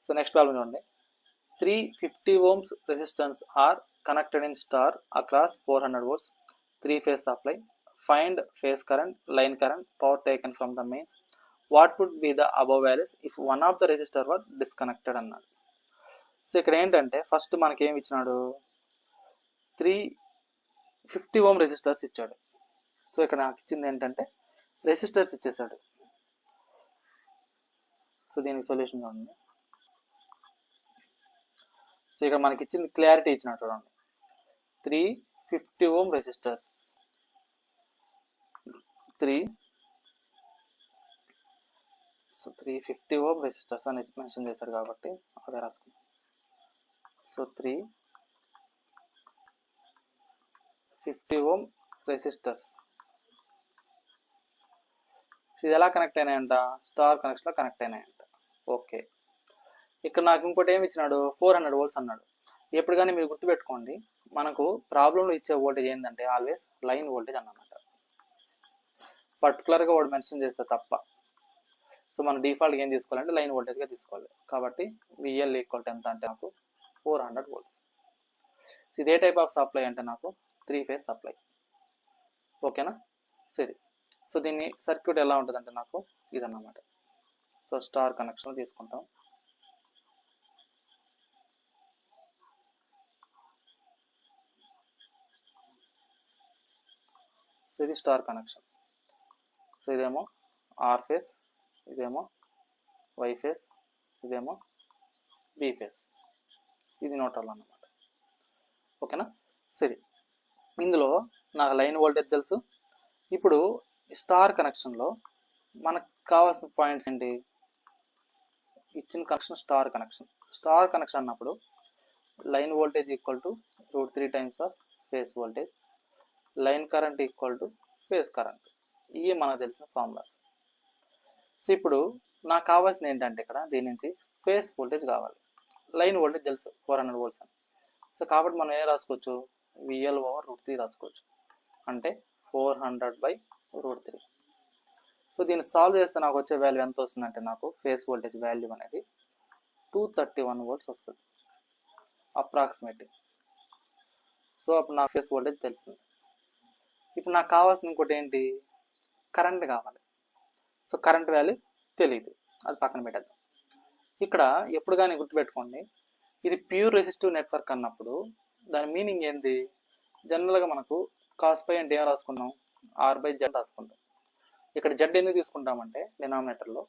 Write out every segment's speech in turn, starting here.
So next problem చూడండి. 350 ohms resistance are connected in star across 400 volts 3-phase supply. Find phase current, line current, power taken from the mains. What would be the above values if one of the resistor were disconnected అన్నాడు. So ఇక్కడ ఏంటంటే first మనకి ఏమి ఇచ్చినాడు, 350 ohm resistors ఇచ్చాడు. So ఇక్కడ నాకు ఇచ్చింది ఏంటంటే రెసిస్టర్స్ ఇచ్చేసాడు. సో దీనికి సొల్యూషన్ చూడండి. సో ఇక్కడ మనకి ఇచ్చింది క్లారిటీ ఇచ్చినట్టు చూడండి. 350 ohm రెసిస్టర్స్ 350 ohm రెసిస్టర్స్ అని మెన్షన్ చేశాడు కాబట్టి అదే రాసుకుందాం. సో 350 ohm రెసిస్టర్స్ ఇది ఎలా కనెక్ట్ అయినాయంట, స్టార్ కనెక్షన్లో కనెక్ట్ అయినాయంట. ఓకే, ఇక్కడ నాకు ఇంకోటి ఏమి ఇచ్చినాడు, 400 volts అన్నాడు. ఎప్పుడు కానీ మీరు గుర్తుపెట్టుకోండి, మనకు ప్రాబ్లంలో ఇచ్చే వోల్టేజ్ ఏంటంటే ఆల్వేస్ లైన్ వోల్టేజ్ అన్నమాట. పర్టికులర్గా వాడు మెన్షన్ చేస్తే తప్ప. సో మనం డిఫాల్ట్గా ఏం తీసుకోవాలంటే లైన్ వోల్టేజ్గా తీసుకోవాలి. కాబట్టి విఎల్ ఈక్వల్ ఎంత అంటే నాకు 400 volts. సో ఇదే టైప్ ఆఫ్ సప్లై అంటే నాకు 3-phase సప్లై. ఓకేనా. సో ఇది, సో దీన్ని సర్క్యూట్ ఎలా ఉంటుందంటే నాకు ఇదన్నమాట. సో స్టార్ కనెక్షన్ తీసుకుంటాం. సో ఇది స్టార్ కనెక్షన్. సో ఇదేమో ఆర్ ఫేస్, ఇదేమో వై ఫేస్, ఇదేమో బి ఫేస్, ఇది న్యూట్రల్ అన్నమాట. ఓకేనా. సో ఇది ఇందులో నాకు లైన్ వోల్టేజ్ తెలుసు. ఇప్పుడు స్టార్ కనెక్షన్లో మనకు కావాల్సిన పాయింట్స్ ఏంటి, ఇచ్చిన connection star connection. Star connection అన్నప్పుడు line voltage equal to √3 times of phase voltage, line current equal to phase current. ఇవి మనకు తెలిసిన ఫార్ములాస్. సో ఇప్పుడు నాకు కావాల్సింది ఏంటంటే ఇక్కడ దీని నుంచి ఫేస్ వోల్టేజ్ కావాలి. లైన్ వోల్టేజ్ తెలుసు 400 volts అని. సో కాబట్టి మనం ఏం రాసుకోవచ్చు, VL/√3 రాసుకోవచ్చు. అంటే 400/√3. సో దీన్ని సాల్వ్ చేస్తే నాకు వచ్చే వాల్యూ ఎంత వస్తుందంటే నాకు ఫేస్ వోల్టేజ్ వాల్యూ అనేది 231 volts వస్తుంది అప్రాక్సిమేట్లీ. సో అప్పుడు నా ఫేస్ వోల్టేజ్ తెలిసింది. ఇప్పుడు నాకు కావాల్సిన ఇంకోటి ఏంటి, కరెంట్ కావాలి. సో కరెంట్ వాల్యూ తెలియదు, అది పక్కన పెట్టేద్దాం. ఇక్కడ ఎప్పుడు కానీ గుర్తుపెట్టుకోండి, ఇది ప్యూర్ రెసిస్టివ్ నెట్వర్క్ అన్నప్పుడు దాని మీనింగ్ ఏంది, జనరల్గా మనకు కాస్ పై అంటే ఏం రాసుకున్నాం, R/Z రాసుకుంటాం. ఇక్కడ జెడ్ ఎందుకు తీసుకుంటామంటే డినామినేటర్లో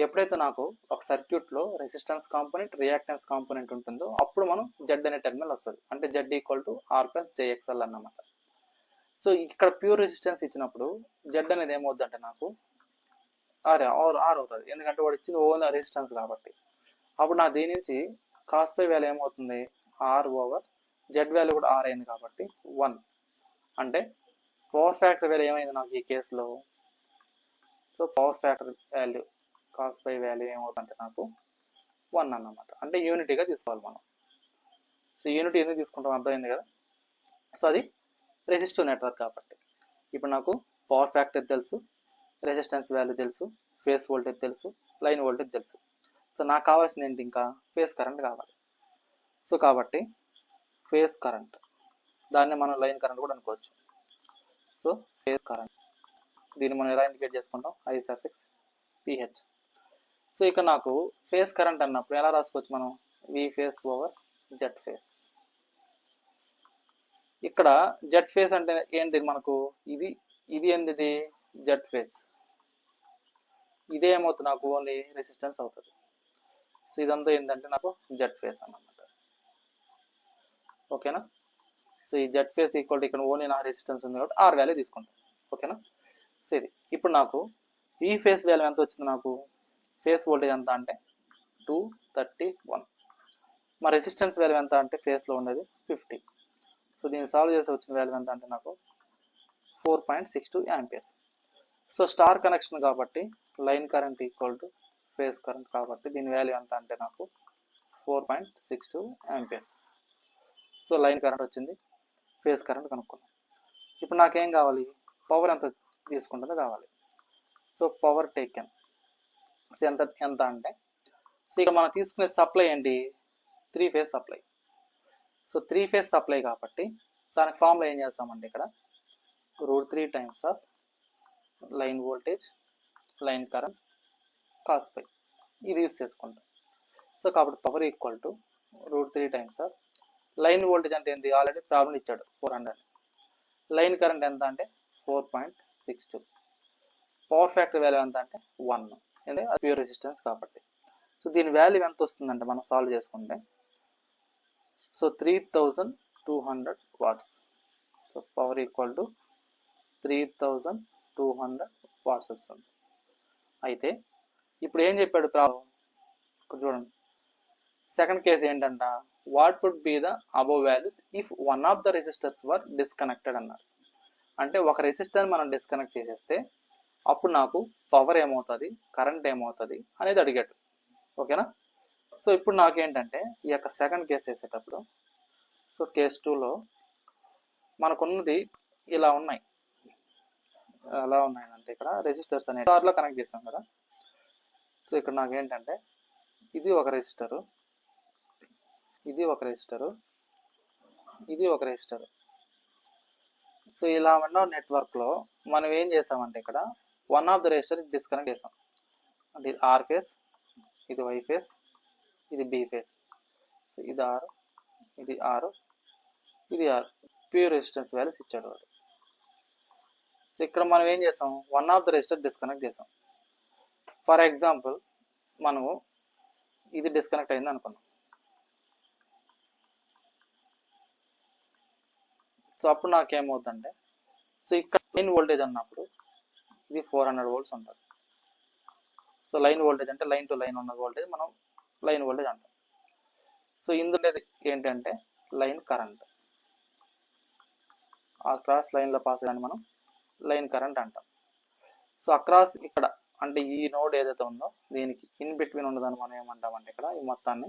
ఎప్పుడైతే నాకు ఒక సర్క్యూట్లో రెసిస్టెన్స్ కాంపోనెంట్, రియాక్టెన్స్ కాంపోనెంట్ ఉంటుందో అప్పుడు మనం జెడ్ అనే టెర్మినల్ వస్తుంది. అంటే జెడ్ ఈక్వల్ టు R+JXL అన్నమాట. సో ఇక్కడ ప్యూర్ రెసిస్టెన్స్ ఇచ్చినప్పుడు జెడ్ అనేది ఏమవుద్దంటే నాకు ఆర్ అవుతుంది, ఎందుకంటే వాడు ఇచ్చింది ఓన్ రెసిస్టెన్స్ కాబట్టి. అప్పుడు నా దీని నుంచి కాస్ పై వాల్యూ ఏమవుతుంది, R/Z వాల్యూ కూడా R అయింది కాబట్టి 1. అంటే పవర్ ఫ్యాక్టర్ వాల్యూ ఏమైంది నాకు ఈ కేసులో, సో power factor value cos phi value ఏమవుతుందంటే నాకు 1 అన్నమాట. అంటే యూనిటీగా తీసుకోవాలి మనం. సో యూనిటీ ఎందుకు తీసుకుంటాం అర్థమైంది కదా. సో అది రెసిస్టివ్ నెట్వర్క్ కాబట్టి. ఇప్పుడు నాకు పవర్ ఫ్యాక్టర్ తెలుసు, రెసిస్టెన్స్ వాల్యూ తెలుసు, ఫేస్ వోల్టేజ్ తెలుసు, లైన్ వోల్టేజ్ తెలుసు. సో నాకు కావాల్సింది ఏంటి, ఇంకా ఫేస్ కరెంట్ కావాలి. సో కాబట్టి ఫేస్ కరెంట్, దాన్ని మనం లైన్ కరెంట్ కూడా అనుకోవచ్చు. సో ఫేస్ కరెంట్ దీన్ని మనం ఎలా ఇండికేట్ చేసుకుంటాం, I_PH. సో ఇక్కడ నాకు ఫేస్ కరెంట్ అన్నప్పుడు ఎలా రాసుకోవచ్చు మనం, V/Z ఫేస్. ఇక్కడ జెడ్ ఫేస్ అంటే ఏంటి మనకు, ఇది ఏంటిది జెడ్ ఫేస్. ఇదే ఏమవుతుంది నాకు ఓన్లీ రెసిస్టెన్స్ అవుతుంది. సో ఇదంతా ఏంటంటే నాకు జెడ్ ఫేస్ అన్నమాట. ఓకేనా. సో ఈ జెడ్ ఫేస్ ఈక్వల్ టు ఇక్కడ ఓన్లీ నా రెసిస్టెన్స్ ఉంది కాబట్టి R వాల్యూ తీసుకుంటాం. ఓకేనా. సో ఇది ఇప్పుడు నాకు ఈ ఫేస్ వాల్యూ ఎంత వచ్చింది, నాకు ఫేస్ వోల్టేజ్ ఎంత అంటే 231. మా రెసిస్టెన్స్ వాల్యూ ఎంత అంటే ఫేస్లో ఉండేది 50. సో దీన్ని సాల్వ్ చేసి వచ్చిన వాల్యూ ఎంత అంటే నాకు 4.62 amperes. సో స్టార్ కనెక్షన్ కాబట్టి line current equal to phase current కాబట్టి దీని వాల్యూ ఎంత అంటే నాకు 4.62 amperes. సో లైన్ కరెంట్ వచ్చింది, ఫేస్ కరెంట్ కనుక్కున్నాం. ఇప్పుడు నాకేం కావాలి, పవర్ ఎంత తీసుకుంటుందో కావాలి. సో పవర్ టేకెన్ సో ఎంత అంటే సో ఇక్కడ మనం తీసుకునే సప్లై ఏంటి, 3 phase supply. So 3 phase supply కాబట్టి దానికి ఫార్ములా ఏం చేస్తామంటే ఇక్కడ √3 times of line voltage line current cos pi ఇది యూస్ చేసుకుంటాం. సో కాబట్టి power equal to √3 times of line voltage అంటే ఏంటి, ఆల్రెడీ ప్రాబ్లం ఇచ్చాడు 400. లైన్ కరెంట్ ఎంత అంటే 4.62. పవర్ ఫ్యాక్టర్ వాల్యూ ఎంత అంటే 1, ఎందుకంటే అది ప్యూర్ రెసిస్టెన్స్ కాబట్టి. సో దీని వాల్యూ ఎంత వస్తుందంటే మనం సాల్వ్ చేసుకుంటే so 3200 watts. So power equal to 3200 watts వస్తుంది. అయితే ఇప్పుడు ఏం చెప్పాడు ప్రాబ్లం, ఇక్కడ చూడండి. సెకండ్ కేసు ఏంటంట, what would be the above values if one of the resistors were disconnected అన్నారు. అంటే ఒక రెసిస్టర్ మనం డిస్కనెక్ట్ చేసేస్తే అప్పుడు నాకు పవర్ ఏమవుతుంది, కరెంట్ ఏమవుతుంది అనేది అడిగాడు. ఓకేనా. సో ఇప్పుడు నాకేంటంటే ఈ యొక్క సెకండ్ కేసు వేసేటప్పుడు సో కేస్ 2లో మనకున్నది ఇలా ఉన్నాయి. ఎలా ఉన్నాయంటే ఇక్కడ రెసిస్టర్స్ అనే స్టార్లో కనెక్ట్ చేస్తాం కదా. సో ఇక్కడ నాకేంటంటే ఇది ఒక రెసిస్టరు, ఇది ఒక రెసిస్టరు, ఇది ఒక రెసిస్టరు. సో ఇలా ఉన్న నెట్వర్క్లో మనం ఏం చేసామంటే ఇక్కడ one of the resistor disconnect చేసాం. అంటే ఇది ఆర్ ఫేస్, ఇది వై ఫేస్, ఇది బి ఫేస్. సో ఇది ఆర్, ఇది ఆర్, ఇది ఆర్. ప్యూర్ రెసిస్టెన్స్ వాల్యూస్ ఇచ్చాడు వాడు. సో ఇక్కడ మనం ఏం చేసాం, one of the resistor disconnect చేసాం. ఫర్ ఎగ్జాంపుల్ మనము ఇది డిస్కనెక్ట్ అయింది అనుకుందాం. సో అప్పుడు నాకేమవుతుందంటే సో ఇక్కడ లైన్ వోల్టేజ్ అన్నప్పుడు ఇది 400 volts ఉంటుంది. సో లైన్ వోల్టేజ్ అంటే లైన్ టు లైన్ ఉన్న వోల్టేజ్ మనం లైన్ వోల్టేజ్ అంటాం. సో ఇందులో ఏంటంటే లైన్ కరెంట్, ఆ క్రాస్ లైన్లో పాస్ అయ్యాన్ని మనం లైన్ కరెంట్ అంటాం. సో అక్రాస్ ఇక్కడ అంటే ఈ నోడ్ ఏదైతే ఉందో దీనికి ఇన్ బిట్వీన్ ఉన్నదాన్ని మనం ఏమంటామంటే ఇక్కడ ఈ మొత్తాన్ని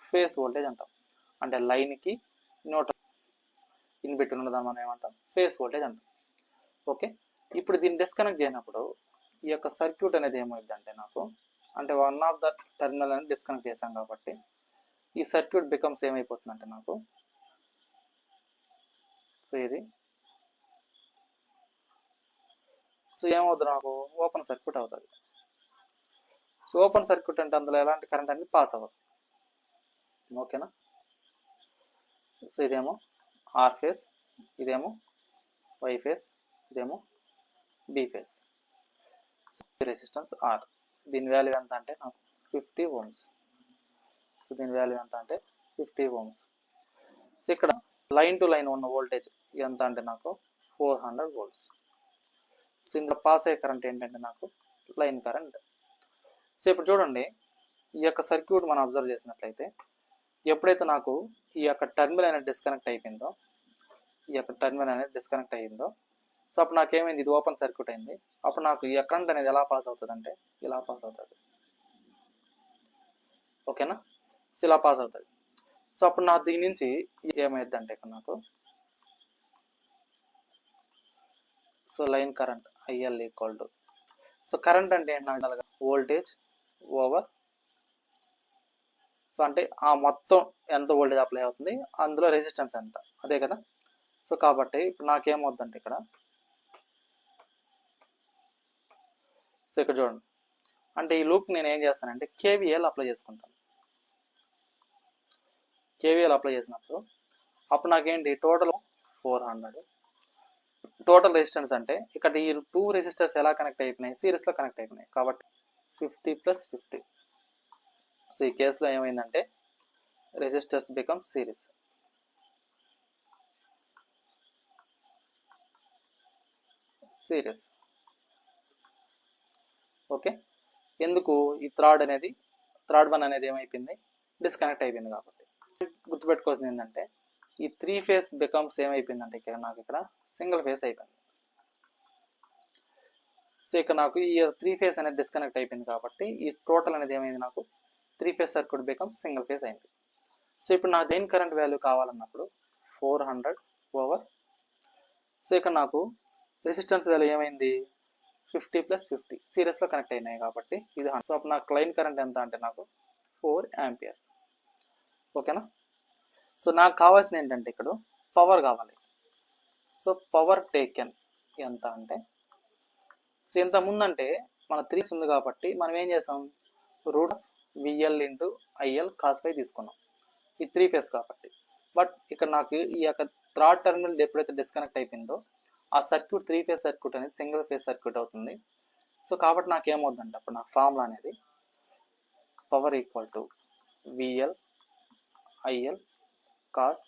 ఫేస్ వోల్టేజ్ అంటాం. అంటే లైన్కి నోట్ ఇన్ బిట్వీన్ ఉన్నదాన్ని మనం ఏమంటాం ఫేస్ వోల్టేజ్ అంటాం. ఓకే. ఇప్పుడు దీన్ని డిస్కనెక్ట్ చేయనప్పుడు ఈ యొక్క సర్క్యూట్ అనేది ఏమైందంటే నాకు అంటే వన్ ఆఫ్ ద టెర్మినల్ అనేది డిస్కనెక్ట్ చేశాం కాబట్టి ఈ సర్క్యూట్ బికమ్స్ ఏమైపోతుందంటే నాకు సో ఇది సో ఏమవుతుంది నాకు ఓపెన్ సర్క్యూట్ అవుతుంది. సో ఓపెన్ సర్క్యూట్ అంటే అందులో ఎలాంటి కరెంట్ అనేది పాస్ అవ్వదు. ఓకేనా. సో ఇదేమో ఆర్ ఫేస్, ఇదేమో వై ఫేస్, ఇదేమో బి ఫేస్. రెసిస్టెన్స్ ఆర్, దీని వాల్యూ ఎంత అంటే నాకు 50 ohms. సో దీని వాల్యూ ఎంత అంటే 50 ohms. సో ఇక్కడ లైన్ టు లైన్ ఉన్న వోల్టేజ్ ఎంత అంటే నాకు 400 volts. సో ఇందులో పాస్ అయ్యే కరెంట్ ఏంటంటే నాకు లైన్ కరెంట్. సో ఇప్పుడు చూడండి ఈ యొక్క సర్క్యూట్ మనం అబ్జర్వ్ చేసినట్లయితే ఎప్పుడైతే నాకు ఈ యొక్క టర్మినల్ అనేది డిస్కనెక్ట్ అయిపోయిందో, ఈ యొక్క టర్మినల్ అనేది డిస్కనెక్ట్ అయ్యిందో సో అప్పుడు నాకేమైంది, ఇది ఓపెన్ సర్క్యూట్ అయింది. అప్పుడు నాకు ఈ కరెంట్ అనేది ఎలా పాస్ అవుతుంది అంటే ఇలా పాస్ అవుతుంది. ఓకేనా. సో ఇలా పాస్ అవుతుంది. సో అప్పుడు నాకు దీని నుంచి ఏమైంది అంటే ఇక్కడ నాకు so line current IL equal to so current అంటే ఏంటి నాకు వోల్టేజ్ ఓవర్ సో అంటే ఆ మొత్తం ఎంత వోల్టేజ్ అప్లై అవుతుంది అందులో రెసిస్టెన్స్ ఎంత, అదే కదా. సో కాబట్టి ఇప్పుడు నాకేమవుతుందంటే ఇక్కడ సో ఇక్కడ చూడండి అంటే ఈ లూప్ నేను ఏం చేస్తానంటే కేవీఎల్ అప్లై చేసుకుంటాను. కేవీఎల్ అప్లై చేసినప్పుడు అప్పుడు నాకేంటి టోటల్ 400. టోటల్ రెసిస్టెన్స్ అంటే ఇక్కడ ఈ 2 రెసిస్టర్స్ ఎలా కనెక్ట్ అయిపోయినాయి, సిరీస్లో కనెక్ట్ అయిపోయినాయి కాబట్టి 50 + 50. సో ఈ కేసులో ఏమైందంటే రెసిస్టర్స్ బికమ్ సిరీస్. ఓకే. ఎందుకు ఈ థర్డ్ వన్ అనేది ఏమైపోయింది డిస్కనెక్ట్ అయిపోయింది కాబట్టి. గుర్తుపెట్టుకోవాల్సింది ఏంటంటే ఈ 3 ఫేస్ బికమ్స్ ఏమైపోయిందంటే ఇక్కడ నాకు ఇక్కడ సింగిల్ ఫేస్ అయిపోయింది. సో ఇక్కడ నాకు ఈ 3 ఫేస్ అనేది డిస్కనెక్ట్ అయిపోయింది కాబట్టి ఈ టోటల్ అనేది ఏమైంది నాకు 3 phase circuit becomes single phase అయింది. సో ఇప్పుడు నాకు లైన్ కరెంట్ వాల్యూ కావాలన్నప్పుడు 400 ఓవర్ సో ఇక్కడ నాకు రెసిస్టెన్స్ వాల్యూ ఏమైంది 50 + 50 సిరీస్లో కనెక్ట్ అయినాయి కాబట్టి ఇది. సో అప్పుడు నాకు లైన్ కరెంట్ ఎంత అంటే నాకు 4 ఆంపియర్స్. ఓకేనా? సో నాకు కావాల్సింది ఏంటంటే ఇక్కడ పవర్ కావాలి. సో పవర్ టేకెన్ ఎంత అంటే, సో ఇంత ముందంటే మన 3 ఉంది కాబట్టి మనం ఏం చేసాం, root VL into IL cos pi తీసుకున్నాం, ఈ 3 ఫేస్ కాబట్టి. బట్ ఇక్కడ నాకు ఈ యొక్క థర్డ్ టర్మినల్ ఎప్పుడైతే డిస్కనెక్ట్ అయిపోయిందో ఆ సర్క్యూట్ 3 ఫేస్ సర్క్యూట్ అనేది సింగిల్ ఫేస్ సర్క్యూట్ అవుతుంది. సో కాబట్టి నాకు ఏమవుతుందంటే అప్పుడు నాకు ఫార్ములా అనేది power equal to VL IL cos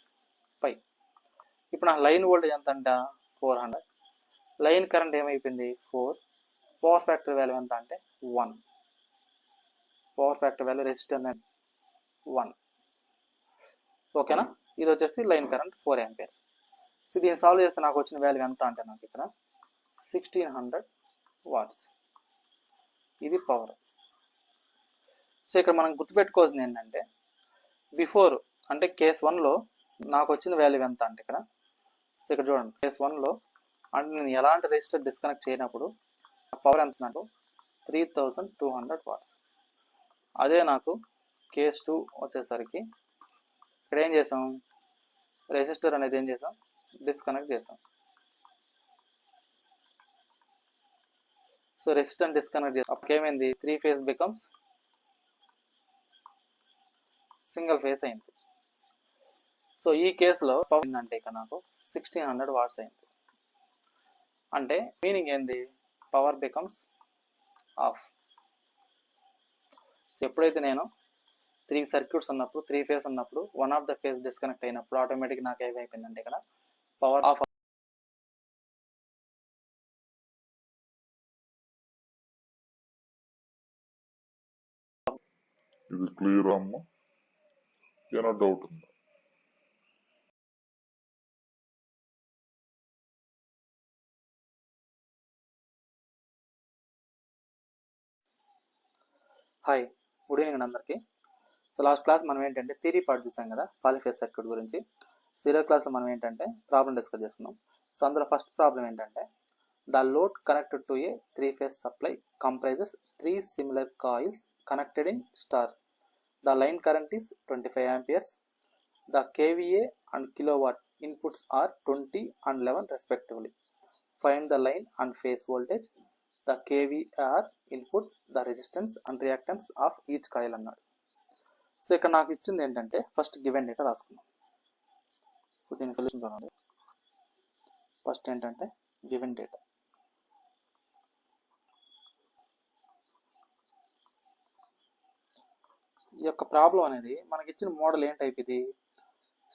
pi. ఇప్పుడు నాకు లైన్ వోల్టేజ్ ఎంత అంట 400, లైన్ కరెంట్ ఏమైపోయింది 4, పవర్ ఫ్యాక్టర్ వాల్యూ ఎంత అంటే 1, పవర్ ఫ్యాక్టర్ వాల్యూ రెసిస్టర్ 1. ఓకేనా? ఇది వచ్చేసి లైన్ కరెంట్ 4 ఆంపియర్స్. సో దీన్ని సాల్వ్ చేస్తే నాకు వచ్చిన వాల్యూ ఎంత అంటే నాకు ఇక్కడ 1600 వాట్స్. ఇది పవర్. సో ఇక్కడ మనం గుర్తుపెట్టుకోవాల్సింది ఏంటంటే బిఫోర్ అంటే కేస్ 1లో నాకు వచ్చిన వాల్యూ ఎంత అంటే ఇక్కడ, సో ఇక్కడ చూడండి కేస్ 1లో అంటే నేను ఎలాంటి రెసిస్టర్ డిస్కనెక్ట్ చేయనప్పుడు పవర్ ఎంత నాకు 3200 వాట్స్. అదే నాకు కేస్ 2 వచ్చేసరికి ఇక్కడ ఏం చేసాం, రెసిస్టర్ అనేది ఏం చేసాం డిస్కనెక్ట్ చేసాం. సో రెసిస్టర్ డిస్కనెక్ట్ చేసాం, అప్పుడు ఏమైంది 3 ఫేస్ బికమ్స్ సింగిల్ ఫేస్ అయింది. సో ఈ కేసులో పవర్ ఏంటంటే ఇక్కడ నాకు 1600 వాట్స్ అయింది. అంటే మీనింగ్ ఏంది, పవర్ బికమ్స్ ఆఫ్. సో ఎప్పుడైతే నేను 3 సర్క్యూట్స్ ఉన్నప్పుడు 3 ఫేస్ ఉన్నప్పుడు one of the face disconnect అయినప్పుడు ఆటోమేటిక్ నాకు ఏమైపోయిందంటే ఇక్కడ పవర్ ఆఫ్. ఇది క్లియర్ అమ్మా, ఏమైనా డౌట్ ఉందా? హాయ్, గుడ్ ఈవినింగ్ అందరికీ. సో లాస్ట్ క్లాస్ మనం ఏంటంటే థియరీ పార్ట్ చూసాం కదా పాలిఫేస్ సర్క్యూట్ గురించి. జీరో క్లాస్లో మనం ఏంటంటే ప్రాబ్లం డిస్కస్ చేసుకున్నాం. సో అందులో ఫస్ట్ ప్రాబ్లం ఏంటంటే the load connected to a 3 phase supply comprises 3 similar coils connected in star. The line current is 25 amperes. The KVA and kilowatt inputs are 20 and 11 respectively. Find the line and phase voltage, the KVR input, the resistance and reactance of each coil అన్నాడు. So ఇక్కడ నాకు ఇచ్చింది ఏంటంటే first given data రాసుకున్నాం. So దీని solution చూడండి. First ఏంటంటే given data. ఈ యొక్క ప్రాబ్లం అనేది మనకి ఇచ్చిన మోడల్ ఏం టైప్ ఇది,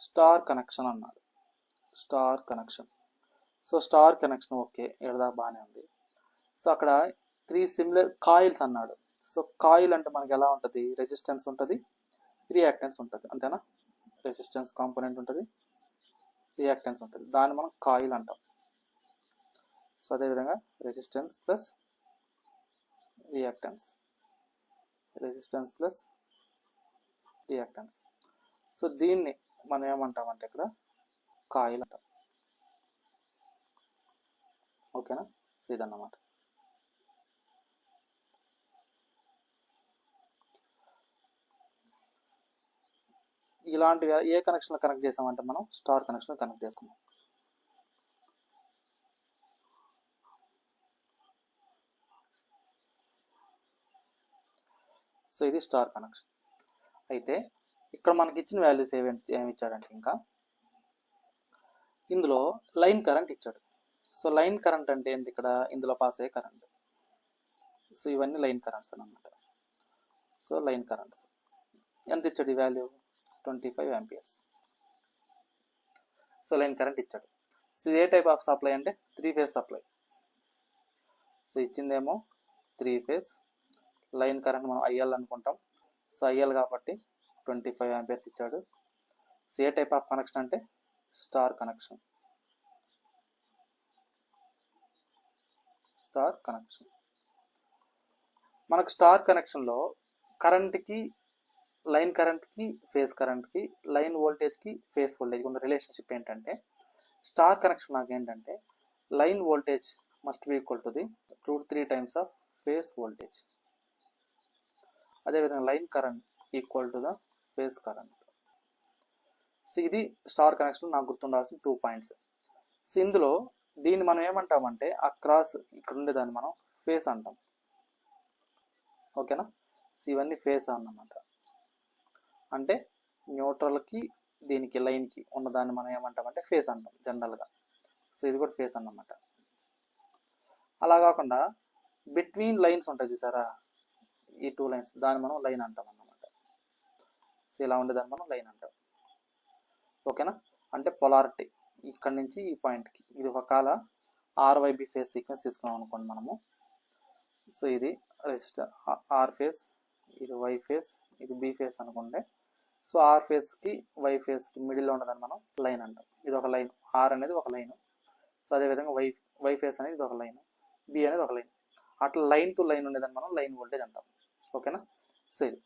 స్టార్ కనెక్షన్ అన్నాడు. Star connection. So star connection okay, ఎడదా బాగానే ఉంది. సో అక్కడ 3 సిమిలర్ కాయిల్స్ అన్నాడు. సో కాయిల్ అంటే మనకి ఎలా ఉంటుంది, రెసిస్టెన్స్ ఉంటుంది, రియాక్టెన్స్ ఉంటుంది, అంతేనా? రెసిస్టెన్స్ కాంపోనెంట్ ఉంటుంది, రియాక్టెన్స్ ఉంటుంది, దాన్ని మనం కాయిల్ అంటాం. సో అదేవిధంగా resistance plus reactance, resistance plus reactance. So దీన్ని మనం ఏమంటామంటే ఇక్కడ కాయిల్ అంటాం. ఓకేనా? సో ఇదన్నమాట. ఇలాంటివి ఏ కనెక్షన్ కనెక్ట్ చేసామంటే మనం స్టార్ కనెక్షన్ కనెక్ట్ చేసుకున్నాం. సో ఇది స్టార్ కనెక్షన్. అయితే ఇక్కడ మనకి ఇచ్చిన వాల్యూస్ ఏమి ఇచ్చాడంటే ఇంకా ఇందులో లైన్ కరెంట్ ఇచ్చాడు. సో లైన్ కరెంట్ అంటే ఏంటి, ఇక్కడ ఇందులో పాస్ అయ్యే కరెంట్. సో ఇవన్నీ లైన్ కరెంట్స్ అన్నమాట. సో లైన్ కరెంట్స్ ఎంత ఇచ్చాడు, ఈ value 25 amperes. So line current ఇచ్చాడు. So a type of supply అంటే 3 ఫేస్ సప్లై. సో ఇచ్చిందేమో 3 ఫేస్, లైన్ కరెంట్ మనం IL అనుకుంటాం. సో IL కాబట్టి 25 ఆంపియర్స్ ఇచ్చాడు. So a type of connection అంటే స్టార్ కనెక్షన్. Star connection. మనకు స్టార్ కనెక్షన్లో కరెంట్కి, లైన్ కరెంట్కి, ఫేస్ కరెంట్కి, లైన్ వోల్టేజ్కి, ఫేస్ వోల్టేజ్కి ఉన్న రిలేషన్షిప్ ఏంటంటే స్టార్ కనెక్షన్ నాకు ఏంటంటే line voltage must be equal to the √3 times of phase voltage. అదేవిధంగా line current equal to the phase current. So ఇది స్టార్ కనెక్షన్ నాకు గుర్తుండాల్సిన 2 పాయింట్స్. సో ఇందులో దీన్ని మనం ఏమంటామంటే ఆ క్రాస్ ఇక్కడ ఉండేదాన్ని మనం ఫేస్ అంటాం. ఓకేనా? సో ఇవన్నీ ఫేస్ అన్నమాట. అంటే న్యూట్రల్కి దీనికి లైన్కి ఉన్నదాన్ని మనం ఏమంటామంటే ఫేస్ అంటాం జనరల్గా. సో ఇది కూడా ఫేస్ అన్నమాట. అలా కాకుండా బిట్వీన్ లైన్స్ ఉంటాయి చూసారా, ఈ 2 లైన్స్, దాన్ని మనం లైన్ అంటాం అన్నమాట. సో ఇలా ఉండేదాన్ని మనం లైన్ అంటాం. ఓకేనా? అంటే పొలారిటీ ఇక్కడ నుంచి ఈ పాయింట్కి, ఇది ఒకవేళ ఆర్వైబి ఫేస్ సీక్వెన్స్ తీసుకున్నాం అనుకోండి మనము. సో ఇది రెసిస్టర్ ఆర్ ఫేస్, ఇది వై ఫేస్, ఇది బి ఫేస్ అనుకుంటే, సో ఆర్ ఫేస్కి వై ఫేస్కి మిడిల్లో ఉన్నదాన్ని మనం లైన్ అంటాం. ఇది ఒక లైన్, ఆర్ అనేది ఒక లైన్. సో అదేవిధంగా వై ఫేస్ అనేది ఇది ఒక లైన్, బి అనేది ఒక లైన్. అట్లా లైన్ టు లైన్ ఉండేదాన్ని మనం లైన్ వోల్టేజ్ అంటాం. ఓకేనా? సో ఇది.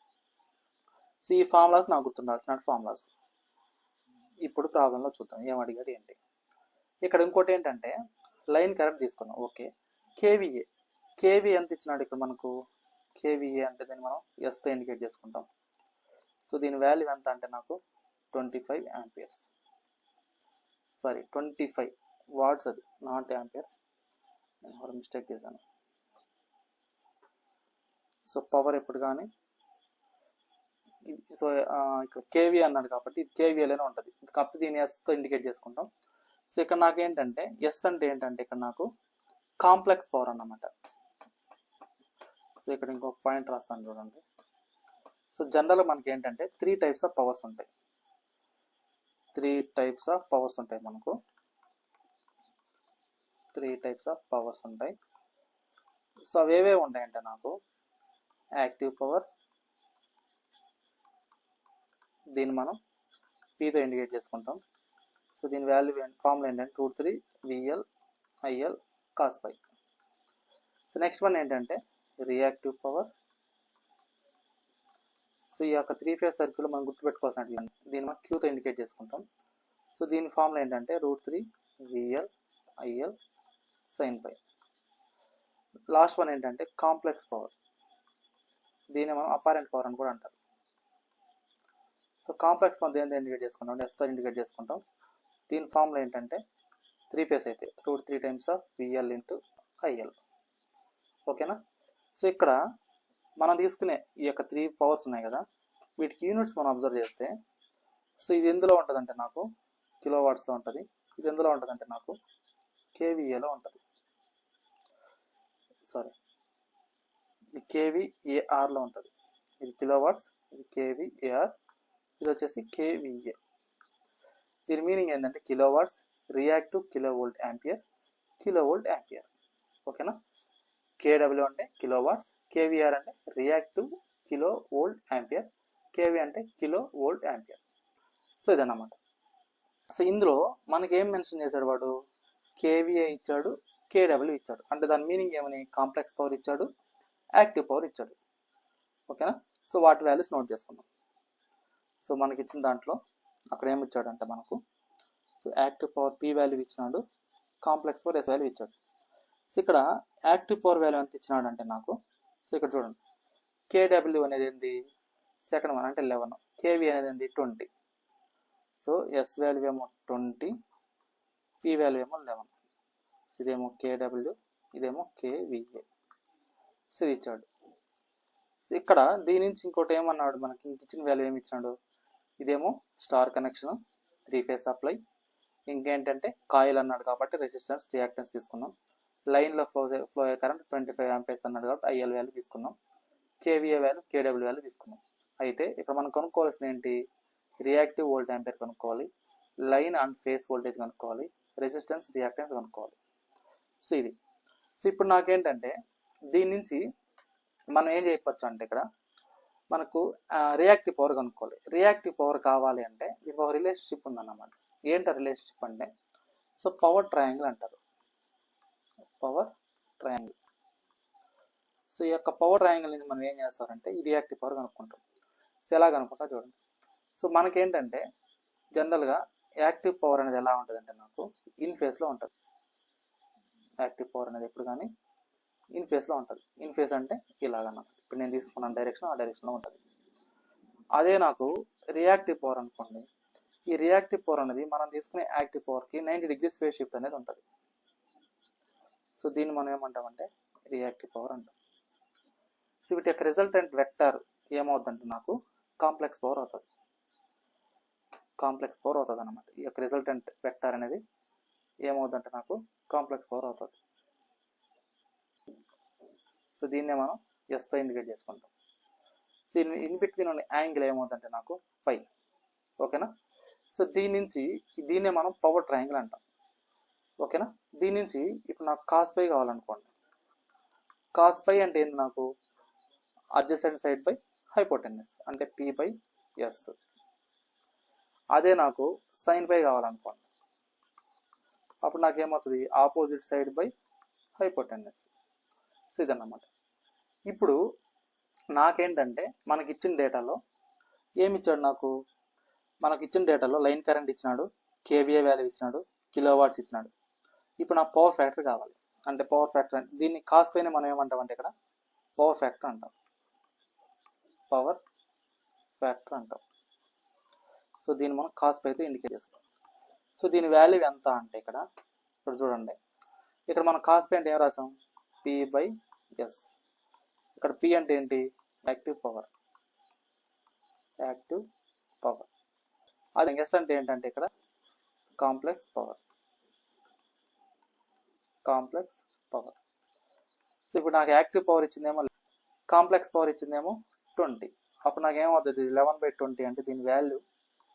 సో ఈ ఫార్ములాస్ నాకు గుర్తుండాల్సిన ఫార్ములాస్. ఇప్పుడు ప్రాబ్లంలో చూద్దాం ఏం అడిగాడు ఏంటి. ఇక్కడ ఇంకోటి ఏంటంటే లైన్ కరెంట్ తీసుకున్నాం. Okay, kVA. కేవీ ఎంత ఇచ్చినాడు ఇక్కడ మనకు? కేవీఏ అంటే దీన్ని మనం ఎస్తో ఇండికేట్ చేసుకుంటాం. సో దీని వాల్యూ ఎంత అంటే నాకు 25 యాంపియర్స్. సారీ 25 వాట్స్, అది నాట్ యాంపియర్స్, నేను మిస్టేక్ చేశాను. సో పవర్ ఎప్పుడు కానీ సో ఇక్కడ కేవీ అన్నాడు కాబట్టి ఇది కేవీఏలోనే ఉంటుంది. కాకపోతే దీన్ని ఎస్తో ఇండికేట్ చేసుకుంటాం. సో ఇక్కడ నాకు ఏంటంటే ఎస్ అంటే ఏంటంటే ఇక్కడ నాకు కాంప్లెక్స్ పవర్ అన్నమాట. సో ఇక్కడ ఇంకొక పాయింట్ రాస్తాను చూడండి. సో జనరల్గా మనకి ఏంటంటే 3 టైప్స్ ఆఫ్ పవర్స్ ఉంటాయి. 3 టైప్స్ ఆఫ్ పవర్స్ ఉంటాయి మనకు. 3 టైప్స్ ఆఫ్ పవర్స్ ఉంటాయి. సో అవేవే ఉంటాయంటే నాకు యాక్టివ్ పవర్, దీన్ని మనం పీతో ఇండికేట్ చేసుకుంటాం. సో దీని వాల్యూ ఫార్ములా ఏంటంటే √3 VL IL cos π. So next one ఏంటంటే రియాక్టివ్ పవర్. సో ఈ యొక్క 3 ఫేజ్ సర్క్యూల్ మనం గుర్తుపెట్టుకోవాల్సినట్లు దీన్ని మనం క్యూతో ఇండికేట్ చేసుకుంటాం. సో దీని ఫార్ములా ఏంటంటే √3 VL IL sin π. Last one ఏంటంటే కాంప్లెక్స్ పవర్. దీన్ని మనం అపారెంట్ పవర్ అని కూడా అంటారు. సో కాంప్లెక్స్ పవర్ దేని ఇండికేట్ చేసుకుంటాం, ఎస్తో ఇండికేట్ చేసుకుంటాం. దీని ఫార్ములా ఏంటంటే 3 ఫేజ్ అయితే √3 times of VL into IL. ఓకేనా? సో ఇక్కడ మనం తీసుకునే ఈ యొక్క 3 పవర్స్ ఉన్నాయి కదా, వీటికి యూనిట్స్ మనం అబ్జర్వ్ చేస్తే, సో ఇది ఎందులో ఉంటుందంటే నాకు కిలో వాట్స్లో ఉంటుంది. ఇది ఎందులో ఉంటుందంటే నాకు కేవీఏలో ఉంటుంది. సారీ, ఇది కేవీఏఆర్లో ఉంటుంది. ఇది కిలో వాట్స్, ఇది కేవీఏఆర్, ఇది వచ్చేసి కేవీఏ. దీని మీనింగ్ ఏంటంటే kilo watts, reactive kilo volt ampere, kilo volt ampere. ఓకేనా? కేడబ్ల్యూ అంటే కిలో వాట్స్, కేవీఆర్ అంటే reactive kilo volt ampere, KV అంటే కిలో వోల్ట్ యాంపియర్. సో ఇదన్నమాట. సో ఇందులో మనకి ఏం మెన్షన్ చేశాడు వాడు? కేవీఏ ఇచ్చాడు, కేడబ్ల్యూ ఇచ్చాడు. అంటే దాని మీనింగ్ ఏమని? కాంప్లెక్స్ పవర్ ఇచ్చాడు, యాక్టివ్ పవర్ ఇచ్చాడు. ఓకేనా? సో వాటి వాల్యూస్ నోట్ చేసుకుందాం. సో మనకి ఇచ్చిన దాంట్లో అక్కడ ఏమి ఇచ్చాడంటే మనకు, so active power P value ఇచ్చినాడు, కాంప్లెక్స్ పవర్ ఎస్ వాల్యూ ఇచ్చాడు. సో ఇక్కడ యాక్టివ్ పవర్ వాల్యూ ఎంత ఇచ్చినాడు అంటే నాకు, సో ఇక్కడ చూడండి, కేడబ్ల్యూ అనేది ఏంది? సెకండ్ వన్ అంటే 11, కేవీ అనేది ఏంది? 20. సో ఎస్ వాల్యూ ఏమో 20, పి వాల్యూ ఏమో 11. సో ఇదేమో కేడబ్ల్యూ, ఇదేమో కేవీఏ. సో ఇది ఇచ్చాడు. సో ఇక్కడ దీని నుంచి ఇంకోటి ఏమన్నాడు మనకి, ఇచ్చిన వాల్యూ ఏమి ఇచ్చినాడు? ఇదేమో స్టార్ కనెక్షన్ 3 ఫేజ్ సప్లై. ఇంకేంటంటే కాయిల్ అన్నాడు కాబట్టి రెసిస్టెన్స్ రియాక్టెన్స్ తీసుకున్నాం. లైన్లో ఫ్లో అయ్యే కరెంట్ 25 యాంపియర్స్ అన్నాడు కాబట్టి ఐఎల్ వాల్యూ తీసుకున్నాం. కేవీఏ వాల్యూ, కేడబ్ల్యూ వాల్యూ తీసుకున్నాం. అయితే ఇక్కడ మనం కనుక్కోవాల్సింది ఏంటి? రియాక్టివ్ వోల్ట్ యాంపియర్ కనుక్కోవాలి, లైన్ అండ్ ఫేస్ వోల్టేజ్ కనుక్కోవాలి, రెసిస్టెన్స్ రియాక్టెన్స్ కనుక్కోవాలి. సో ఇది. సో ఇప్పుడు నాకేంటంటే దీని నుంచి మనం ఏం చేయవచ్చు అంటే ఇక్కడ మనకు రియాక్టివ్ పవర్ కనుక్కోవాలి. రియాక్టివ్ పవర్ కావాలి అంటే దీనికి ఒక రిలేషన్షిప్ ఉందన్నమాట. ఏంటి రిలేషన్షిప్ అంటే, సో పవర్ ట్రయాంగిల్ అంటారు. Power triangle. సో ఈ యొక్క పవర్ ట్రయాంగిల్ నుంచి మనం ఏం చేస్తారంటే ఈ రియాక్టివ్ పవర్ కనుక్కుంటాం. సో ఎలా కనుక్కుంటా చూడండి. సో మనకేంటంటే జనరల్గా యాక్టివ్ పవర్ అనేది ఎలా ఉంటుంది అంటే నాకు ఇన్ ఫేస్లో ఉంటుంది. యాక్టివ్ పవర్ అనేది ఎప్పుడు కానీ ఇన్ ఫేస్లో ఉంటుంది. ఇన్ ఫేస్ అంటే ఇలాగన్నమాట. ఇప్పుడు నేను తీసుకున్న డైరెక్షన్ ఆ డైరెక్షన్లో ఉంటుంది. అదే నాకు రియాక్టివ్ పవర్ అనుకోండి, ఈ రియాక్టివ్ పవర్ అనేది మనం తీసుకునే యాక్టివ్ పవర్కి 90 degrees ఫేజ్ షిఫ్ట్ అనేది ఉంటుంది. సో దీన్ని మనం ఏమంటామంటే రియాక్టివ్ పవర్ అంటాం. సో వీటి యొక్క రిజల్టెంట్ వెక్టర్ ఏమవుతుందంటే నాకు కాంప్లెక్స్ పవర్ అవుతుంది. కాంప్లెక్స్ పవర్ అవుతుంది అనమాట. ఈ యొక్క రిజల్టెంట్ వెక్టర్ అనేది ఏమవుతుందంటే నాకు కాంప్లెక్స్ పవర్ అవుతుంది. సో దీన్నే మనం ఎస్తో ఇండికేట్ చేసుకుంటాం. సో ఇన్ బిట్వీన్ ఉన్న యాంగిల్ ఏమవుతుందంటే నాకు పై. ఓకేనా. సో దీని నుంచి దీన్నే మనం పవర్ ట్రయాంగిల్ అంటాం. ఓకేనా. దీని నుంచి ఇప్పుడు నాకు కాస్ పై కావాలనుకోండి. కాస్ పై అంటే ఏంటి, నాకు అడ్జసెంట్ సైడ్ బై హైపోటెన్యూస్ అంటే పి బై ఎస్. అదే నాకు సైన్ పై కావాలనుకోండి, అప్పుడు నాకు ఏమవుతుంది, opposite side by hypotenuse. So ఇదన్నమాట. ఇప్పుడు నాకేంటంటే మనకిచ్చిన డేటాలో ఏమి ఇచ్చాడు, మనకిచ్చిన డేటాలో లైన్ కరెంట్ ఇచ్చినాడు, కేవీఏ వాల్యూ ఇచ్చినాడు, కిలో వాట్స్ ఇచ్చినాడు. ఇప్పుడు నాకు పవర్ ఫ్యాక్టర్ కావాలి. అంటే పవర్ ఫ్యాక్టర్ దీన్ని కాస్ పైన మనం ఏమంటామంటే ఇక్కడ పవర్ ఫ్యాక్టర్ అంటాం. పవర్ ఫ్యాక్టర్ అంటాం. సో దీన్ని మనం కాస్ పైతో ఇండికేట్ చేసుకోవాలి. సో దీని వాల్యూ ఎంత అంటే ఇక్కడ చూడండి, ఇక్కడ మనం కాస్ పై అంటే ఏం రాసాం, పి బై ఎస్. ఇక్కడ పి అంటే ఏంటి, యాక్టివ్ పవర్. Active power. అది ఎస్ అంటే ఏంటంటే ఇక్కడ complex power. Complex power. So ఇప్పుడు నాకు యాక్టివ్ పవర్ ఇచ్చిందేమో, కాంప్లెక్స్ పవర్ ఇచ్చిందేమో 20. అప్పుడు నాకు ఏమవుతుంది, 11/20 అంటే దీని వాల్యూ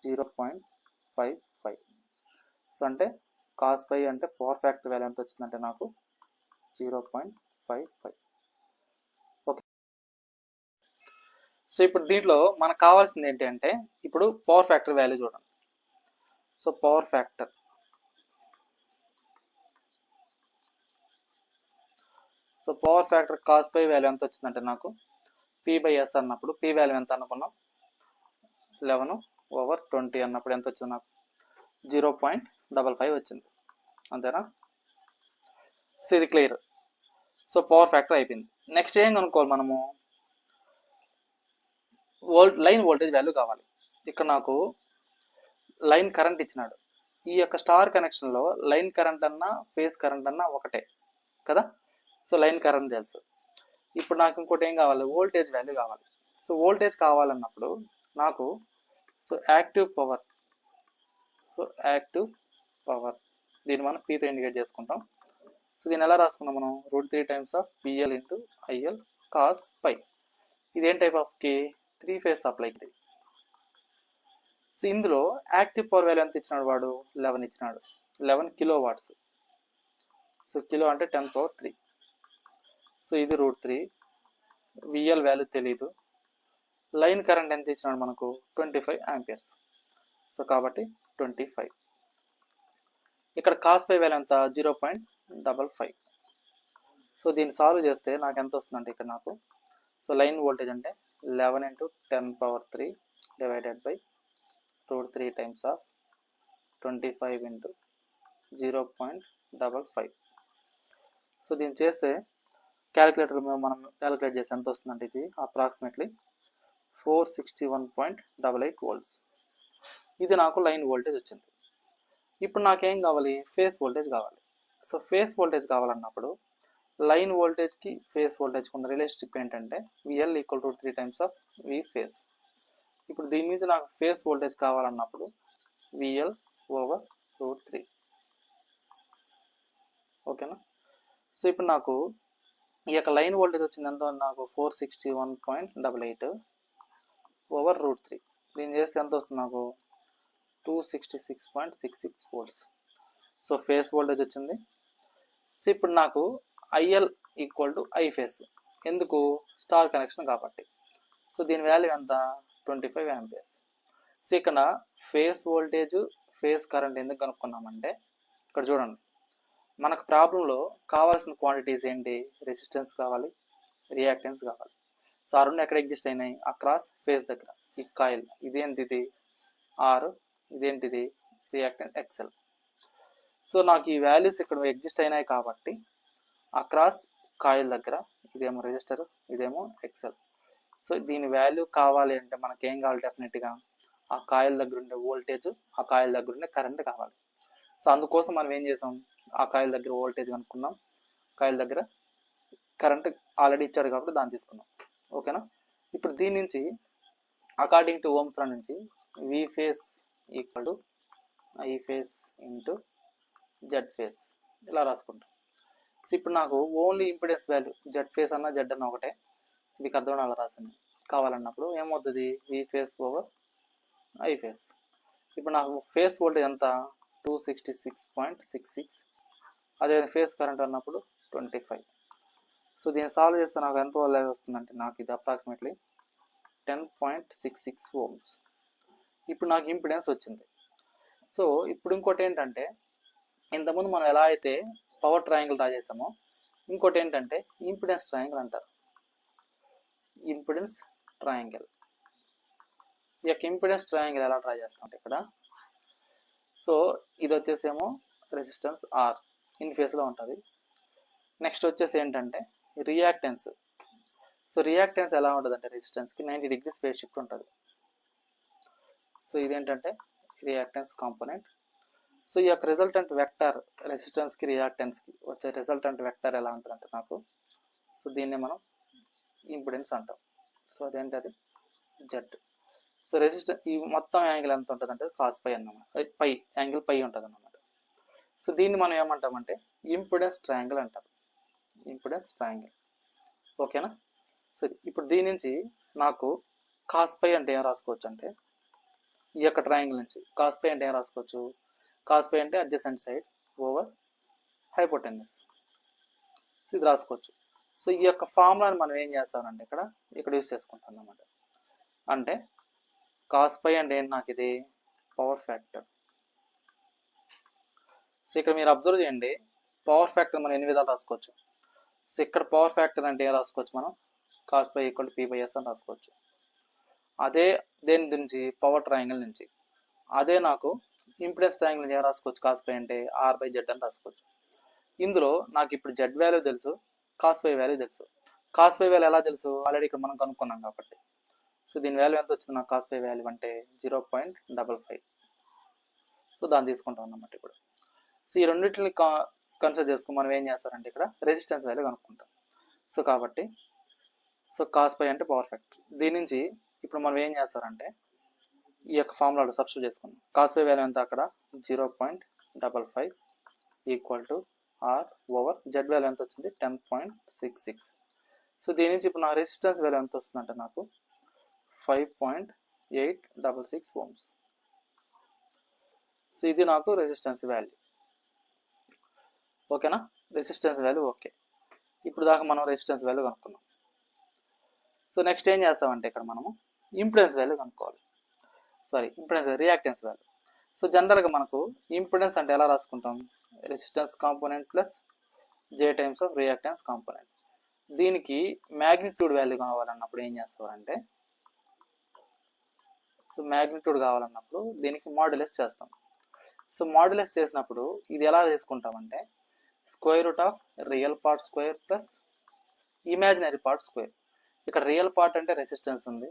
0.55. సో అంటే కాస్ పై అంటే పవర్ ఫ్యాక్టర్ వాల్యూ ఎంత వచ్చిందంటే నాకు 0.55. ఓకే. సో ఇప్పుడు దీంట్లో మనకు కావాల్సింది ఏంటి అంటే ఇప్పుడు పవర్ ఫ్యాక్టర్ వాల్యూ చూడండి. So power factor, so power factor cos phi value ఎంత వచ్చిందంటే నాకు పి బై ఎస్ అన్నప్పుడు పి వాల్యూ ఎంత అనుకున్నాం, 11/20 అన్నప్పుడు ఎంత వచ్చింది నాకు 0.55 వచ్చింది. అంతేనా. సో ఇది క్లియర్. సో పవర్ ఫ్యాక్టర్ అయిపోయింది. నెక్స్ట్ ఏం కనుక్కోవాలి మనము, లైన్ వోల్టేజ్ వాల్యూ కావాలి. ఇక్కడ నాకు లైన్ కరెంట్ ఇచ్చినాడు. ఈ యొక్క స్టార్ కనెక్షన్లో లైన్ కరెంట్ అన్నా ఫేజ్ కరెంట్ అన్నా ఒకటే కదా. సో లైన్ కరెంట్ తెలుసు. ఇప్పుడు నాకు ఇంకోటి ఏం కావాలి, వోల్టేజ్ వాల్యూ కావాలి. సో వోల్టేజ్ కావాలన్నప్పుడు నాకు so active power, so active power దీన్ని మనం పీతో ఇండికేట్ చేసుకుంటాం. సో దీన్ని ఎలా రాసుకున్నాం మనం, √3 times of PL into IL cos π. ఇదేం టైప్ ఆఫ్ కి 3 phase సప్లై. సో ఇందులో యాక్టివ్ పవర్ వాల్యూ ఎంత ఇచ్చినాడు, వాడు 11 ఇచ్చినాడు, 11 కిలో వాట్స్. సో కిలో అంటే 10^3. సో ఇది √3. విఎల్ వాల్యూ తెలీదు. లైన్ కరెంట్ ఎంత ఇచ్చినాడు మనకు 25 amperes. సో కాబట్టి 25. ఇక్కడ కాస్ పై వాల్యూ ఎంత 0.55. సో దీన్ని సాల్వ్ చేస్తే నాకు ఎంత వస్తుందంటే ఇక్కడ నాకు సో లైన్ వోల్టేజ్ అంటే 11 × 10^3 divided by √3 times of 25 × 0.55. So దీన్ని చేస్తే క్యాలిక్యులేటర్ మనం క్యాలిక్యులేట్ చేస్తే ఎంత వస్తుందంటే ఇది అప్రాక్సిమేట్లీ 461.88 volts. ఇది నాకు లైన్ వోల్టేజ్ వచ్చింది. ఇప్పుడు నాకేం కావాలి, ఫేస్ వోల్టేజ్ కావాలి. సో ఫేస్ వోల్టేజ్ కావాలన్నప్పుడు లైన్ వోల్టేజ్కి ఫేస్ వోల్టేజ్కి ఉన్న రిలేషన్షిప్ ఏంటంటే VL = 3 times of V phase. ఇప్పుడు దీని నుంచి నాకు ఫేస్ వోల్టేజ్ కావాలన్నప్పుడు VL/√3. ఓకేనా. సో ఇప్పుడు నాకు ఈ యొక్క లైన్ వోల్టేజ్ వచ్చింది ఎంత, నాకు 461.88/√3. దీన్ని చేస్తే ఎంత వస్తుంది నాకు 266.66 volts. సో ఫేస్ వోల్టేజ్ వచ్చింది. సో ఇప్పుడు నాకు IL = I ఫేస్, ఎందుకు స్టార్ కనెక్షన్ కాబట్టి. సో దీని వాల్యూ ఎంత 25 amperes. సో ఇక్కడ ఫేస్ వోల్టేజ్ ఫేస్ కరెంట్ ఎందుకు కనుక్కున్నామంటే ఇక్కడ చూడండి, మనకు ప్రాబ్లంలో కావాల్సిన క్వాంటిటీస్ ఏంటి, రెసిస్టెన్స్ కావాలి, రియాక్టెన్స్ కావాలి. సో ఆ రెండు ఎక్కడ ఎగ్జిస్ట్ అయినాయి, అక్రాస్ ఫేస్ దగ్గర. ఈ కాయిల్ ఇదేంటిది R, ఇదేంటిది రియాక్టెన్స్ XL. సో నాకు ఈ వాల్యూస్ ఇక్కడ ఎగ్జిస్ట్ అయినాయి కాబట్టి అక్రాస్ కాయిల్ దగ్గర ఇదేమో రెసిస్టర్, ఇదేమో XL. సో దీని వాల్యూ కావాలి అంటే మనకి ఏం కావాలి, డెఫినెట్గా ఆ కాయిల్ దగ్గర ఉండే వోల్టేజ్, ఆ కాయిల్ దగ్గర ఉండే కరెంట్ కావాలి. సో అందుకోసం మనం ఏం చేసాం, ఆ కాయిల్ దగ్గర వోల్టేజ్ కనుక్కున్నాం, కాయిల్ దగ్గర కరెంట్ ఆల్రెడీ ఇచ్చాడు కాబట్టి దాన్ని తీసుకున్నాం. ఓకేనా. ఇప్పుడు దీని నుంచి అకార్డింగ్ టు ఓమ్స్ లా నుంచి V phase equal to I phase into Z phase ఇలా రాసుకుంటాం. సో ఇప్పుడు నాకు only impedance value Z phase అన్న జెడ్ అన్న ఒకటే, సో మీకు అర్థం అలా రాసింది. కావాలన్నప్పుడు ఏమవుతుంది, V phase over I phase. ఇప్పుడు నాకు ఫేస్ వోల్టేజ్ ఎంత 266.66, అదే ఫేస్ కరెంట్ అన్నప్పుడు 25. సో దీన్ని సాల్వ్ చేస్తే నాకు ఎంత వాల్యూ వస్తుందంటే నాకు ఇది అప్రాక్సిమేట్లీ 10.66 ఓమ్స్. ఇప్పుడు నాకు ఇంపిడెన్స్ వచ్చింది. సో ఇప్పుడు ఇంకోటి ఏంటంటే, ఇంతకుముందు మనం ఎలా అయితే పవర్ ట్రయాంగిల్ డ్రా చేసామో, ఇంకోటి ఏంటంటే ఇంపిడెన్స్ ట్రయాంగిల్ అంటారు. ఇంపిడెన్స్ ట్రయాంగిల్, ఈ యొక్క ఇంపిడెన్స్ ట్రయాంగిల్ ఎలా డ్రా చేస్తాం ఇక్కడ. సో ఇది వచ్చేసేమో రెసిస్టెన్స్ ఆర్ ఇన్ ఫేస్లో ఉంటుంది. నెక్స్ట్ వచ్చేసి ఏంటంటే రియాక్టెన్స్. సో రియాక్టెన్స్ ఎలా ఉంటుంది అంటే రెసిస్టెన్స్కి 90 degrees ఫేజ్ షిఫ్ట్ ఉంటుంది. సో ఇదేంటంటే రియాక్టెన్స్ కాంపోనెంట్. సో ఈ యొక్క రిజల్టెంట్ వెక్టర్ రెసిస్టెన్స్కి రియాక్టెన్స్కి వచ్చే రిజల్టెంట్ వెక్టర్ ఎలా ఉంటుందంటే నాకు, సో దీన్నే మనం ఇంపిడెన్స్ అంటాం. సో అదేంటి, అది జెడ్. సో రెసిస్టెన్స్ ఈ మొత్తం యాంగిల్ ఎంత ఉంటుంది అంటే కాస్ పై అన్నమాట, పై యాంగిల్ పై ఉంటుంది అన్నమాట. సో దీన్ని మనం ఏమంటామంటే ఇంపిడెన్స్ ట్రయాంగిల్ అంటారు, ఇంపిడెన్స్ ట్రయాంగిల్. ఓకేనా. సో ఇప్పుడు దీని నుంచి నాకు కాస్ పై అంటే ఏం రాసుకోవచ్చు అంటే, ఈ యొక్క ట్రయాంగిల్ నుంచి కాస్ పై అంటే ఏం రాసుకోవచ్చు, కాస్ పై అంటే adjacent side over hypotenuse. So ఇది రాసుకోవచ్చు. సో ఈ యొక్క ఫార్ములాని మనం ఏం చేస్తామంటే ఇక్కడ యూస్ చేసుకుంటాం అన్నమాట. అంటే కాస్ పై అంటే ఏంటి, నాకు ఇది పవర్ ఫ్యాక్టర్. సో ఇక్కడ మీరు అబ్జర్వ్ చేయండి, పవర్ ఫ్యాక్టర్ మనం ఎన్ని విధాలు రాసుకోవచ్చు. సో ఇక్కడ పవర్ ఫ్యాక్టర్ అంటే ఏం రాసుకోవచ్చు, మనం cos pi equal to P/S అని రాసుకోవచ్చు. అదే దేని నుంచి, పవర్ ట్రయాంగిల్ నుంచి. అదే నాకు ఇంపిడెన్స్ ట్రయాంగిల్ నుంచి ఏం రాసుకోవచ్చు, కాస్ పై అంటే R/Z అని రాసుకోవచ్చు. ఇందులో నాకు ఇప్పుడు జెడ్ వాల్యూ తెలుసు, కాస్ పై వాల్యూ తెలుసు. కాస్ పై వాల్యూ ఎలా తెలుసు, ఆల్రెడీ ఇక్కడ మనం కనుక్కున్నాం కాబట్టి. సో దీని వాల్యూ ఎంత వచ్చింది నాకు, కాస్ పై వాల్యూ అంటే 0.55. సో దాన్ని తీసుకుంటాం అన్నమాట ఇప్పుడు. సో ఈ రెండింటిని కన్సిడర్ చేసుకుని మనం ఏం చేస్తారంటే ఇక్కడ రెసిస్టెన్స్ వాల్యూ కనుక్కుంటాం. సో కాబట్టి సో కాస్ పై అంటే పవర్ ఫ్యాక్టర్. దీని నుంచి ఇప్పుడు మనం ఏం చేస్తారంటే ఈ యొక్క ఫార్ములాలో సబ్స్టిట్యూట్ చేసుకున్నాం. కాస్ పై వాల్యూ ఎంత అక్కడ 0.55 equal to R over Z value ఎంత వచ్చింది 10.66. సో దీని నుంచి ఇప్పుడు నా రెసిస్టెన్స్ వాల్యూ ఎంత వస్తుందంటే నాకు 5.866 ఓమ్స్. సో ఇది నాకు రెసిస్టెన్స్ వాల్యూ. ఓకేనా, రెసిస్టెన్స్ వాల్యూ ఓకే. ఇప్పుడు దాకా మనం రెసిస్టెన్స్ వాల్యూ కనుక్కున్నాం. సో నెక్స్ట్ ఏం చేస్తామంటే ఇక్కడ మనము ఇంపిడెన్స్ వాల్యూ కనుక్కోవాలి. Impedance reactance value. సో జనరల్గా మనకు ఇంపిడెన్స్ అంటే ఎలా రాసుకుంటాం, resistance component plus J times of reactance component. దీనికి మ్యాగ్నిట్యూడ్ వాల్యూ కావాలన్నప్పుడు ఏం చేస్తామంటే, సో మ్యాగ్నిట్యూడ్ కావాలన్నప్పుడు దీనికి మాడ్యులస్ చేస్తాం. సో మాడ్యులస్ చేసినప్పుడు ఇది ఎలా చేసుకుంటామంటే square root of real part square plus imaginary part square. ఇక్కడ రియల్ పార్ట్ అంటే రెసిస్టెన్స్ ఉంది,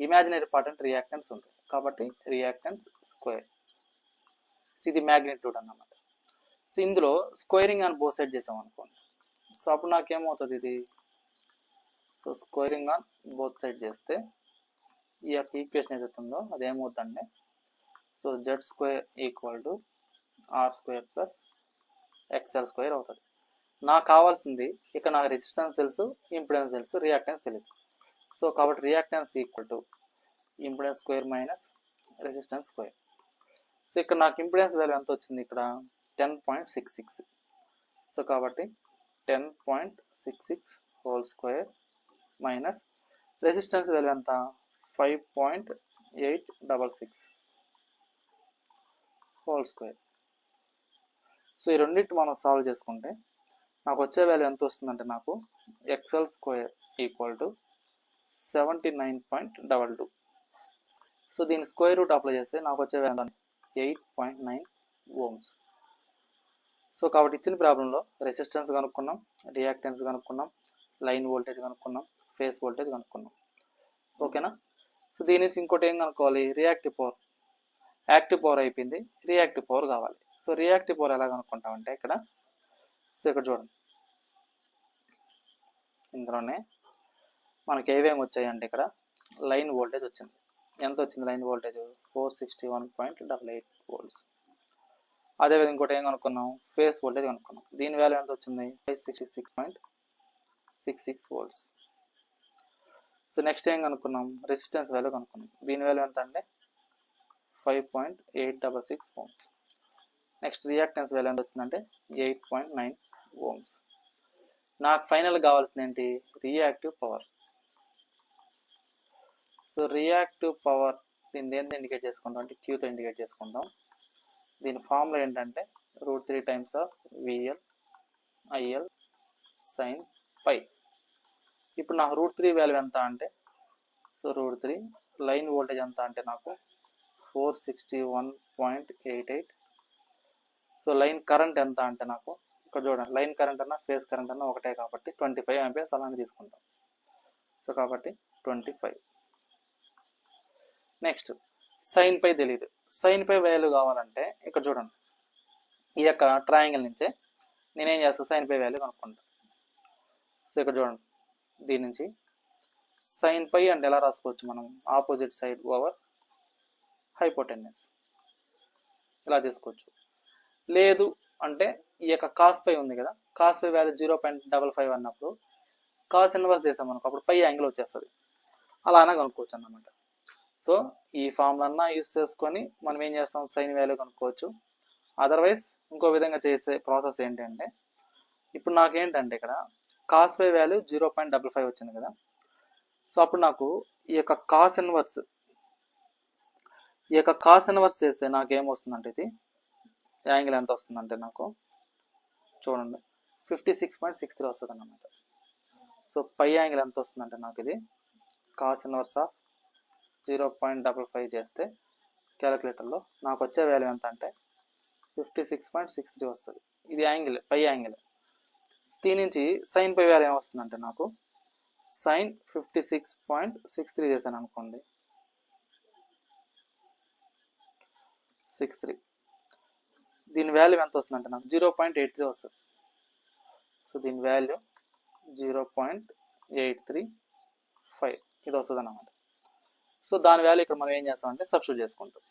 ఇమాజినరీ పార్ట్ అంటే రియాక్టెన్స్ ఉంది, కాబట్టి రియాక్టెన్స్ స్క్వేర్. సో ఇది మ్యాగ్నిట్యూడ్ అన్నమాట. సో ఇందులో స్క్వేరింగ్ అని బోత్ సైడ్ చేసాం అనుకోండి. సో అప్పుడు నాకేమవుతుంది ఇది, so squaring on both side చేస్తే ఈ యొక్క ఈక్వేషన్ ఏదైతే ఉందో అది ఏమవుతుందంటే, so Z square equal to R square plus XL square అవుతుంది. నాకు కావాల్సింది ఇక్కడ నాకు రెసిస్టెన్స్ తెలుసు, ఇంపిడెన్స్ తెలుసు, రియాక్టెన్స్ తెలియదు. సో కాబట్టి reactance equal to impedance square minus resistance square. So ఇక్కడ నాకు ఇంపిడెన్స్ వాల్యూ ఎంత వచ్చింది, ఇక్కడ 10.66. సో కాబట్టి 10.66 whole square minus resistance value ఎంత 5.866 హోల్ స్క్వేర్. సో ఈ రెండింటి మనం సాల్వ్ చేసుకుంటే నాకు వచ్చే వాల్యూ ఎంత వస్తుందంటే నాకు XL square equal to 79.22. So దీని స్క్వేర్ రూట్ అప్లై చేస్తే నాకు వచ్చే వాల్యూ 8.9 ఓమ్స్. సో కాబట్టి ఇచ్చిన ప్రాబ్లంలో రెసిస్టెన్స్ కనుక్కున్నాం, రియాక్టెన్స్ కనుక్కున్నాం, లైన్ వోల్టేజ్ కనుక్కున్నాం, ఫేస్ వోల్టేజ్ కనుక్కున్నాం. ఓకేనా. సో దీని నుంచి ఇంకోటి ఏం కనుక్కోవాలి, రియాక్టివ్ పవర్. యాక్టివ్ పవర్ అయిపోయింది, రియాక్టివ్ పవర్ కావాలి. సో రియాక్టివ్ పవర్ ఎలా కనుక్కుంటామంటే ఇక్కడ, సో ఇక్కడ చూడండి, ఇందులోనే మనకి ఏమేమి వచ్చాయంటే ఇక్కడ లైన్ వోల్టేజ్ వచ్చింది. ఎంత వచ్చింది లైన్ వోల్టేజ్, 461.88 volts. అదేవిధంగా ఇంకోటి ఏం కనుక్కున్నాం, ఫేస్ వోల్టేజ్ కనుక్కున్నాం. దీని వాల్యూ ఎంత వచ్చింది, 566.66 volts. సో నెక్స్ట్ ఏం కనుక్కున్నాం, రెసిస్టెన్స్ వాల్యూ కనుక్కున్నాం. దీని వాల్యూ ఎంత అంటే 5.866 ohms. నెక్స్ట్ రియాక్టెన్స్ వాల్యూ ఎంత వచ్చిందంటే 8.9 ohms. నాకు ఫైనల్ కావాల్సింది ఏంటి, reactive power. So reactive power దీన్ని దేంతో ఇండికేట్ చేసుకుంటాం అంటే క్యూతో ఇండికేట్ చేసుకుంటాం. దీని ఫార్ములా ఏంటంటే √3 times of VL IL sin pi. ఇప్పుడు నాకు √3 వాల్యూ ఎంత అంటే, సో √3 లైన్ వోల్టేజ్ ఎంత అంటే నాకు 461.88. సో లైన్ కరెంట్ ఎంత అంటే నాకు ఇక్కడ చూడండి, లైన్ కరెంట్ అన్నా ఫేస్ కరెంట్ అన్నా ఒకటే కాబట్టి 25 amperes అలానే తీసుకుంటాం. సో కాబట్టి 25. నెక్స్ట్ సైన్ పై తెలియదు, సైన్ పై వాల్యూ కావాలంటే ఇక్కడ చూడండి, ఈ యొక్క ట్రయాంగిల్ నుంచే నేనేం చేస్తాను, సైన్ పై వాల్యూ కనుక్కుంటాను. సో ఇక్కడ చూడండి, దీని నుంచి సైన్ పై అంటే ఎలా రాసుకోవచ్చు మనం, ఆపోజిట్ సైడ్ ఓవర్ హైపోటెన్యూస్ ఇలా తీసుకోవచ్చు. లేదు అంటే ఈ యొక్క కాస్ పై ఉంది కదా, కాస్ పై వాల్యూ 0.55 అన్నప్పుడు కాస్ ఇన్వర్స్ చేసాం మనకు, అప్పుడు పై యాంగిల్ వచ్చేస్తుంది. అలా అయినా కనుక్కోవచ్చు అన్నమాట. సో ఈ ఫార్ములా యూస్ చేసుకొని మనం ఏం చేస్తాం, సైన్ వాల్యూ కనుక్కోవచ్చు. అదర్వైజ్ ఇంకో విధంగా చేసే ప్రాసెస్ ఏంటంటే, ఇప్పుడు నాకేంటంటే ఇక్కడ కాస్ పై వాల్యూ 0.55 వచ్చింది కదా. సో అప్పుడు నాకు ఈ యొక్క కాస్ ఇన్వర్స్ చేస్తే నాకు ఏమొస్తుందంటే, ఇది యాంగిల్ ఎంత వస్తుందంటే నాకు చూడండి 56.63 వస్తుంది అన్నమాట. సో పై యాంగిల్ ఎంత వస్తుందంటే నాకు ఇది కాస్ ఇన్వర్స్ ఆఫ్ 0.55 చేస్తే క్యాలిక్యులేటర్లో నాకు వచ్చే వాల్యూ ఎంత అంటే 56.63 వస్తుంది. ఇది యాంగిల్, పై యాంగిల్. దీని నుంచి సైన్ పై వాల్యూ ఏమొస్తుందంటే నాకు సైన్ 56.63 చేశాను అనుకోండి, 63. దీని వాల్యూ ఎంత వస్తుందంటే నాకు 0.83 వస్తుంది. సో దీని వాల్యూ 0.835 ఇది వస్తుంది అన్నమాట. సో దాని వాల్యూ ఇక్కడ మనం ఏం చేస్తామంటే సబ్స్టిట్యూట్ చేసుకుంటాం.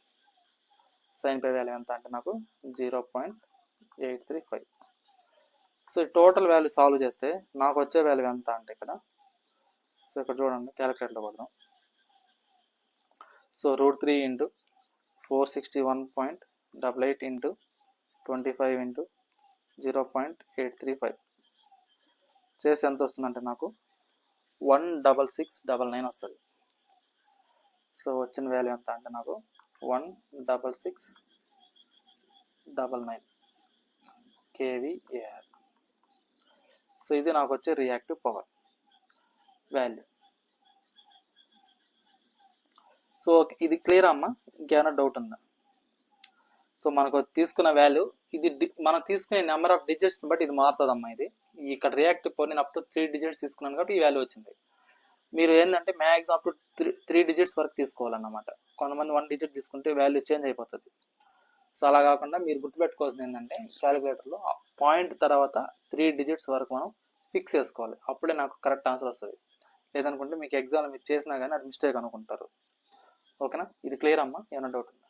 సైన్ పై వాల్యూ ఎంత అంటే నాకు 0.835. సో టోటల్ వాల్యూ సాల్వ్ చేస్తే నాకు వచ్చే వాల్యూ ఎంత అంటే ఇక్కడ, సో ఇక్కడ చూడండి క్యాలిక్యులేటర్లో కొడదాం. సో √3 × 461.88 × 25 × 0.835 చేసి ఎంత వస్తుందంటే నాకు 16699 వస్తుంది. సో వచ్చిన వాల్యూ ఎంత అంటే నాకు 16699 kVAr. సో ఇది నాకు వచ్చే రియాక్టివ్ పవర్ వాల్యూ. సో ఇది క్లియర్ అమ్మా, ఇంకేమైనా డౌట్ ఉందా? సో మనకు తీసుకున్న వాల్యూ ఇది, మనం తీసుకునే నెంబర్ ఆఫ్ డిజిట్స్ బట్టి ఇది మారుతుంది అమ్మా. ఇది ఇక్కడ రియాక్టివ్ పవర్ నేను అప్ టు 3 digits తీసుకున్నాను కాబట్టి ఈ వాల్యూ వచ్చింది. మీరు ఏంటంటే మ్యాక్సిమం అప్ టు 3 digits వరకు తీసుకోవాలన్నమాట. కొంతమంది 1 digit తీసుకుంటే వాల్యూ చేంజ్ అయిపోతుంది. సో అలా కాకుండా మీరు గుర్తుపెట్టుకోవాల్సింది ఏంటంటే క్యాలిక్యులేటర్లో పాయింట్ తర్వాత 3 digits వరకు మనం ఫిక్స్ చేసుకోవాలి, అప్పుడే నాకు కరెక్ట్ ఆన్సర్ వస్తుంది. లేదనుకుంటే మీకు ఎగ్జామ్ మీరు చేసినా కానీ అది మిస్టేక్ అనుకుంటారు. ఓకేనా, ఇది క్లియర్ అమ్మా, ఏమైనా డౌట్ ఉందా?